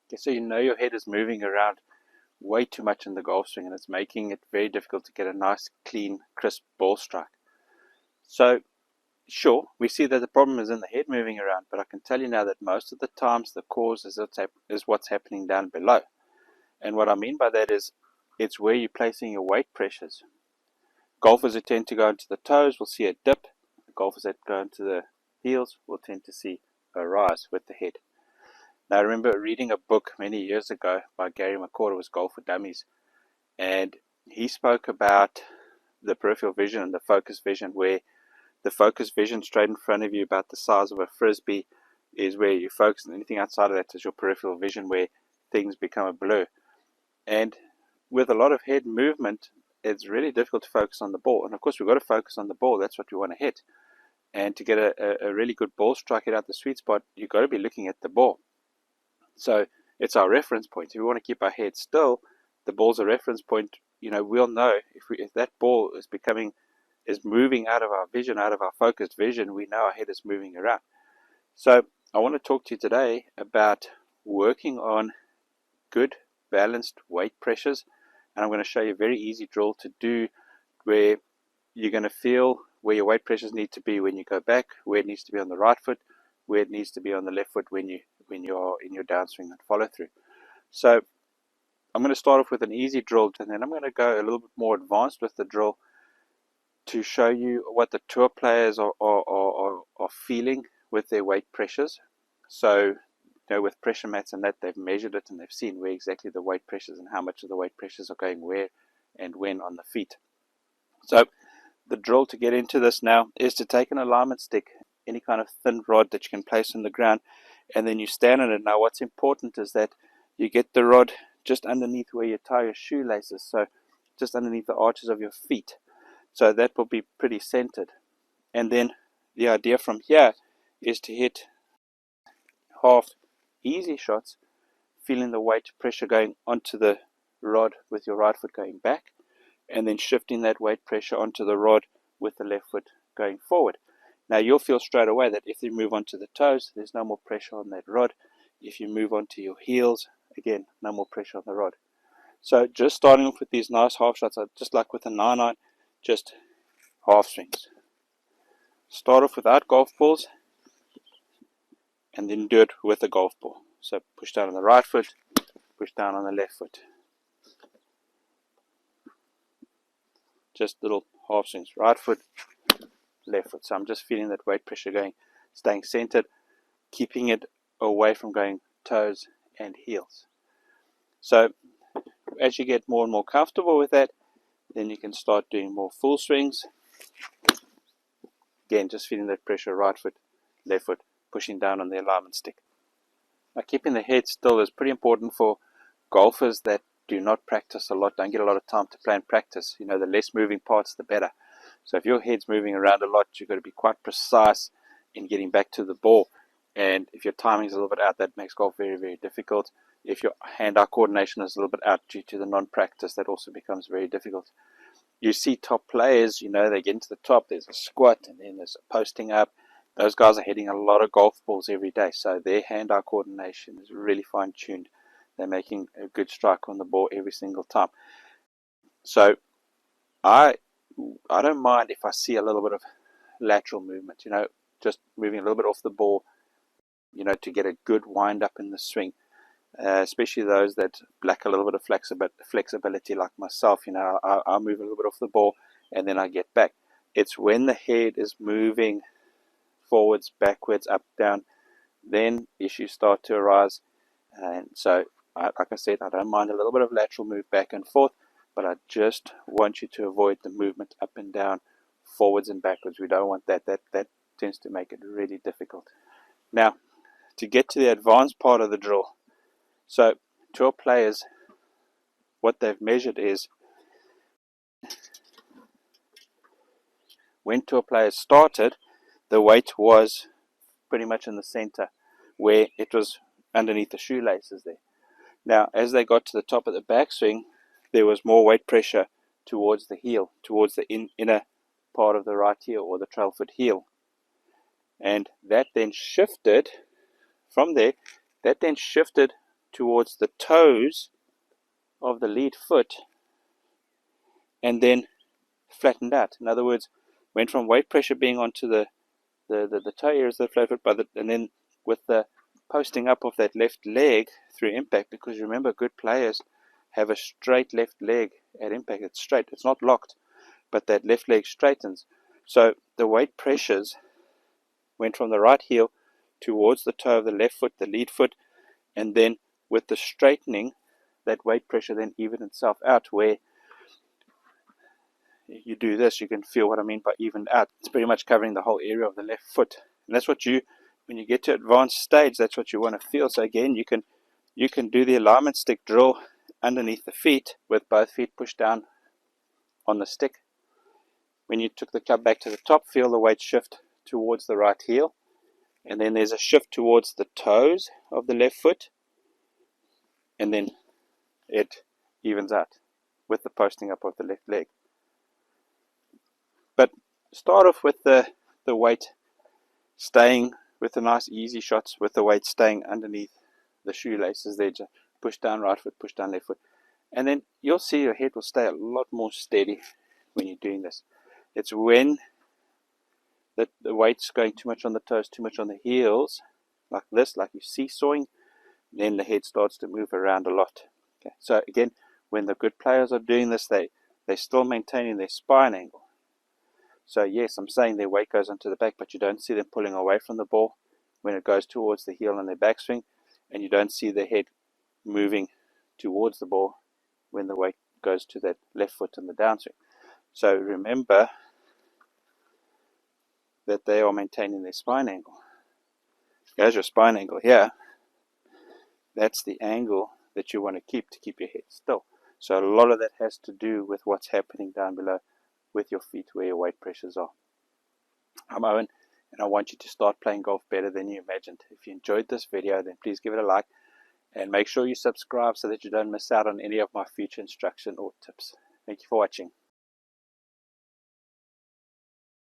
Okay, so you know your head is moving around way too much in the golf swing, and it's making it very difficult to get a nice, clean, crisp ball strike. So, sure, we see that the problem is in the head moving around, but I can tell you now that most of the times the cause is what's happening down below. And what I mean by that is it's where you're placing your weight pressures. Golfers who tend to go into the toes will see a dip. Golfers that go into the heels will tend to see a rise with the head. Now, I remember reading a book many years ago by Gary McCord. It was Golf for Dummies. And he spoke about the peripheral vision and the focus vision, where the focus vision straight in front of you, about the size of a frisbee, is where you focus, and anything outside of that is your peripheral vision, where things become a blur. And with a lot of head movement, it's really difficult to focus on the ball. And of course, we've got to focus on the ball. That's what we want to hit. And to get a really good ball strike, it out the sweet spot, you've got to be looking at the ball. So it's our reference point. If we want to keep our head still, the ball's a reference point. We'll know if that ball is moving out of our vision, out of our focused vision, we know our head is moving around. So I want to talk to you today about working on good balanced weight pressures, and I'm going to show you a very easy drill to do, where you're going to feel where your weight pressures need to be when you go back, where it needs to be on the right foot, where it needs to be on the left foot when you're in your downswing and follow through. So I'm going to start off with an easy drill, and then I'm going to go a little bit more advanced with the drill to show you what the tour players are feeling with their weight pressures. So, with pressure mats and that, they've measured it and they've seen where exactly the weight pressures and how much of the weight pressures are going where and when on the feet. So the drill to get into this now is to take an alignment stick, any kind of thin rod that you can place on the ground, and then you stand on it. Now what's important is that you get the rod just underneath where you tie your shoelaces, so just underneath the arches of your feet. So that will be pretty centered. And then the idea from here is to hit half easy shots, feeling the weight pressure going onto the rod with your right foot going back, and then shifting that weight pressure onto the rod with the left foot going forward. Now you'll feel straight away that if you move onto the toes, there's no more pressure on that rod. If you move onto your heels, again, no more pressure on the rod. So just starting off with these nice half shots, just like with a 9-iron, just half swings. Start off without golf balls, and then do it with a golf ball. So push down on the right foot, push down on the left foot. Just little half swings, right foot, left foot. So I'm just feeling that weight pressure going, staying centered, keeping it away from going toes and heels. So as you get more and more comfortable with that, then you can start doing more full swings. Again, just feeling that pressure, right foot, left foot, pushing down on the alignment stick. Now keeping the head still is pretty important for golfers that do not practice a lot, don't get a lot of time to play and practice. The less moving parts, the better. So if your head's moving around a lot, you've got to be quite precise in getting back to the ball. And if your timing is a little bit out, that makes golf very, very difficult. If your hand-eye coordination is a little bit out due to the non-practice, that also becomes very difficult. You see top players, they get into the top, there's a squat, and then there's a posting up. Those guys are hitting a lot of golf balls every day, so their hand-eye coordination is really fine-tuned. They're making a good strike on the ball every single time. So I don't mind if I see a little bit of lateral movement, just moving a little bit off the ball, to get a good wind-up in the swing. Especially those that lack a little bit of flexibility like myself. I move a little bit off the ball and then I get back. It's when the head is moving forwards, backwards, up, down, then issues start to arise. And so, like I said, I don't mind a little bit of lateral move back and forth, but I just want you to avoid the movement up and down, forwards and backwards. We don't want that. That tends to make it really difficult. Now, to get to the advanced part of the drill, so tour players, what they've measured is when tour players started, the weight was pretty much in the center where it was underneath the shoelaces there. Now, as they got to the top of the backswing, there was more weight pressure towards the heel, towards the inner part of the right heel or the trail foot heel. And that then shifted from there, towards the toes of the lead foot and then flattened out. In other words, went from weight pressure being onto the toe areas of the flat foot, and then with the posting up of that left leg through impact, because remember, good players have a straight left leg at impact. It's straight, it's not locked, but that left leg straightens. So the weight pressures went from the right heel towards the toe of the left foot, the lead foot, and then with the straightening, that weight pressure then evened itself out. Where you do this, you can feel what I mean by evened out. It's pretty much covering the whole area of the left foot, and that's what when you get to advanced stage, that's what you want to feel. So again, you can do the alignment stick drill underneath the feet with both feet pushed down on the stick. When you took the club back to the top, feel the weight shift towards the right heel, and then there's a shift towards the toes of the left foot, and then it evens out with the posting up of the left leg. But start off with the weight staying with the nice easy shots, with the weight staying underneath the shoelaces there. Just push down right foot, push down left foot, and then you'll see your head will stay a lot more steady when you're doing this. It's when the weight's going too much on the toes, too much on the heels, like this, like you're seesawing, then the head starts to move around a lot. Okay. So again, when the good players are doing this, they're still maintaining their spine angle. So yes, I'm saying their weight goes onto the back, but you don't see them pulling away from the ball when it goes towards the heel on their backswing, and you don't see the head moving towards the ball when the weight goes to that left foot in the downswing. So remember that they are maintaining their spine angle. There's your spine angle here. That's the angle that you want to keep your head still. So a lot of that has to do with what's happening down below with your feet, where your weight pressures are. I'm Owen, and I want you to start playing golf better than you imagined. If you enjoyed this video, then please give it a like, and make sure you subscribe so that you don't miss out on any of my future instruction or tips. Thank you for watching.